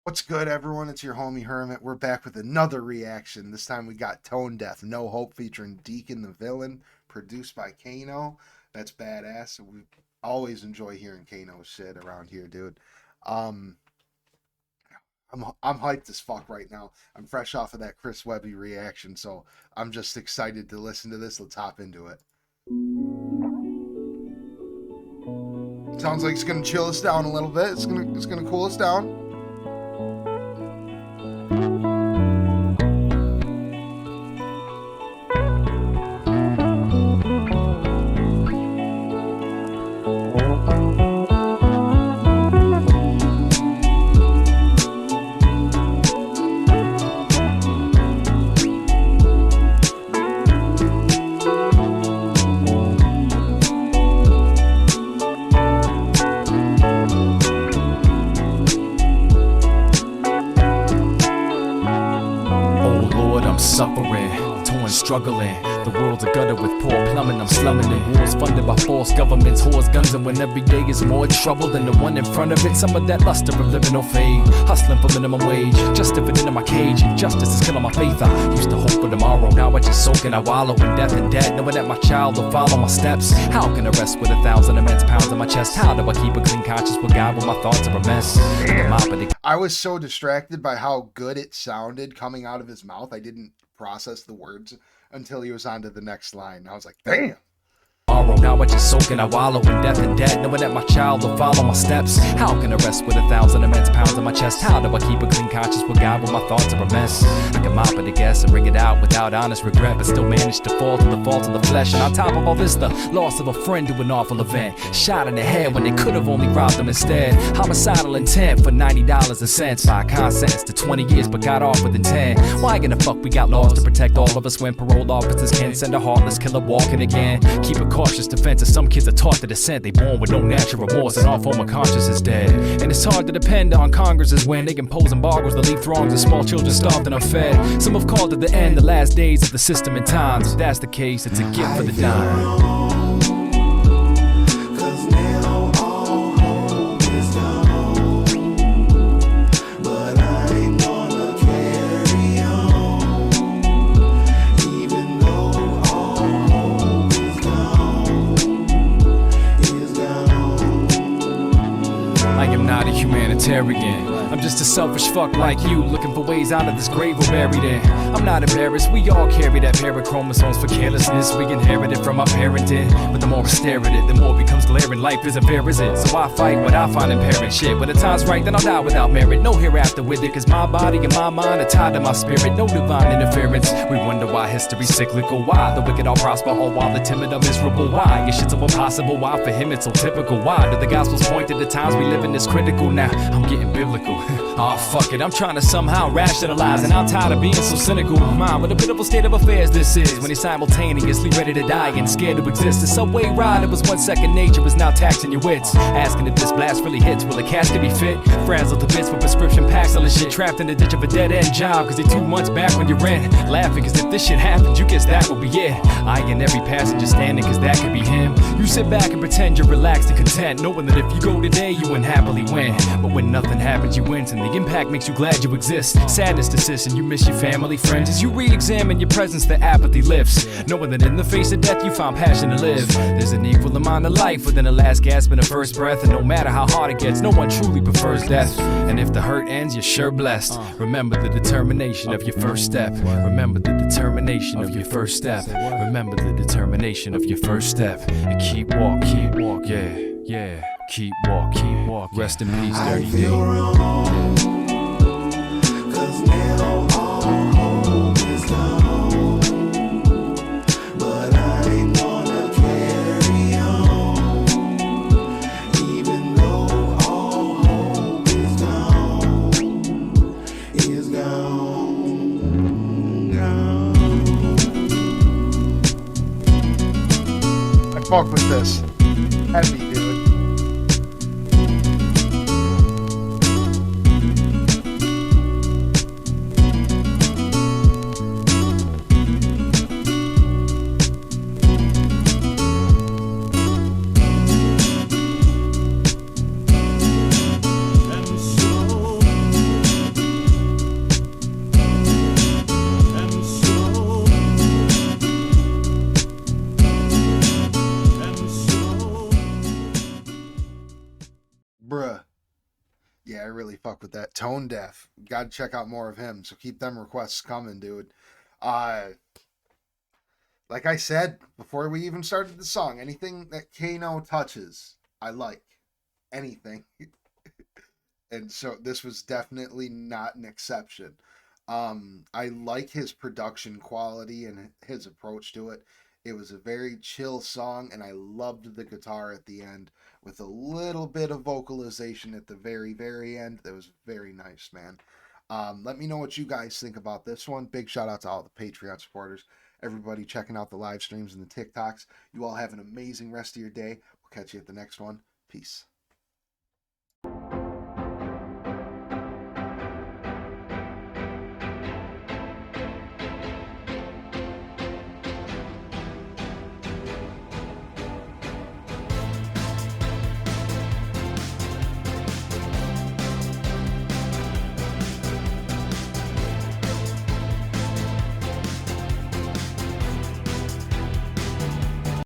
What's good, everyone? It's your homie Hurm1t. We're back with another reaction. This time we got Tonedeff, No Hope featuring Deacon the Villain, produced by Kano. That's badass. We always enjoy hearing Kano's shit around here, dude. I'm hyped as fuck right now. I'm fresh off of that Chris Webby reaction, so I'm just excited to listen to this. Let's hop into it. Sounds like it's gonna chill us down a little bit. It's gonna cool us down. Suffering, torn, struggling. The world's a gutter with poor plumbing. I'm slumming it. Wars funded by false governments, whores, guns, and when every day is more trouble than the one in front of it. Some of that luster of living no fade. Hustling for minimum wage, just to fit into my cage. Injustice is killing my faith. I used to hope for tomorrow. Now I just soak and I wallow in death and debt, knowing that my child will follow my steps. How can I rest with 1,000 immense pounds in my chest? How do I keep a clean conscience with God when my thoughts are a mess? I was so distracted by how good it sounded coming out of his mouth. I didn't process the words until he was on to the next line. I was like, damn. Now I just soak and I wallow in death and debt, knowing that my child will follow my steps. How can I rest with 1,000 immense pounds in my chest? How do I keep a clean conscience with God when my thoughts are a mess? I can mop it, I guess, and bring it out without honest regret, but still manage to fall to the fault of the flesh. And on top of all this, the loss of a friend to an awful event. Shot in the head when they could have only robbed them instead. Homicidal intent for $90 and cents. By con sentence to 20 years, but got off within 10. Why in the fuck we got laws to protect all of us when parole officers can't send a heartless killer walking again? Keep a cautious defense, as some kids are taught to dissent. They born with no natural remorse and all form of conscience is dead. And it's hard to depend on Congresses when they impose embargoes that leave throngs of small children starved and unfed. Some have called it the end, the last days of the system and times. If that's the case, it's a gift for the dime. I am not a humanitarian. I'm just a selfish fuck like you, looking for ways out of this grave we're buried in. I'm not embarrassed, we all carry that pair of chromosomes for carelessness. We inherited from our parenting, but the more I stare at it, the more it becomes glaring. Life isn't fair, is it? So I fight what I find impairing shit. When the time's right, then I'll die without merit. No hereafter with it, cause my body and my mind are tied to my spirit. No divine interference. We wonder why history's cyclical. Why the wicked all prosper, all while the timid are miserable. Why is shit so impossible? Why for him it's so typical? Why do the gospels point to the times we live in is critical? Now I'm getting biblical. Aw, fuck it, I'm trying to somehow rationalize, and I'm tired of being so cynical. Mind what a pitiful state of affairs this is, when you're simultaneously ready to die and scared to exist. The subway ride, it was once second nature, is now taxing your wits. Asking if this blast really hits, will the casket be fit? Frazzled to bits with prescription packs, all this shit trapped in the ditch of a dead-end job, cause they 2 months back when you're rent. Laughing cause if this shit happens, you guess that will be it. Eyeing every passenger standing cause that could be him. You sit back and pretend you're relaxed and content, knowing that if you go today, you wouldn't happily win. But when nothing happens, you win, and the impact makes you glad you exist. Sadness persists and you miss your family, friends. As you re-examine your presence, the apathy lifts, knowing that in the face of death you found passion to live. There's an equal amount of life within the last gasp and the first breath, and no matter how hard it gets, no one truly prefers death. And if the hurt ends, you're sure blessed. Remember the determination of your first step. Remember the determination of your first step. Remember the determination of your first step. And keep walking, yeah, yeah. Keep walking, rest in peace, dirty D. Cause now all hope is gone, but I ain't gonna carry on, even though all hope is gone, I fuck with this. Heavy, dude. fuck with that. Tonedeff. Gotta check out more of him. So keep them requests coming, dude. Like I said before we even started the song, anything that Kano touches, I like. Anything. And so this was definitely not an exception. I like his production quality and his approach to it. It was a very chill song, and I loved the guitar at the end with a little bit of vocalization at the very, very end. That was very nice, man. Let me know what you guys think about this one. Big shout out to all the Patreon supporters, everybody checking out the live streams and the TikToks. You all have an amazing rest of your day. We'll catch you at the next one. Peace.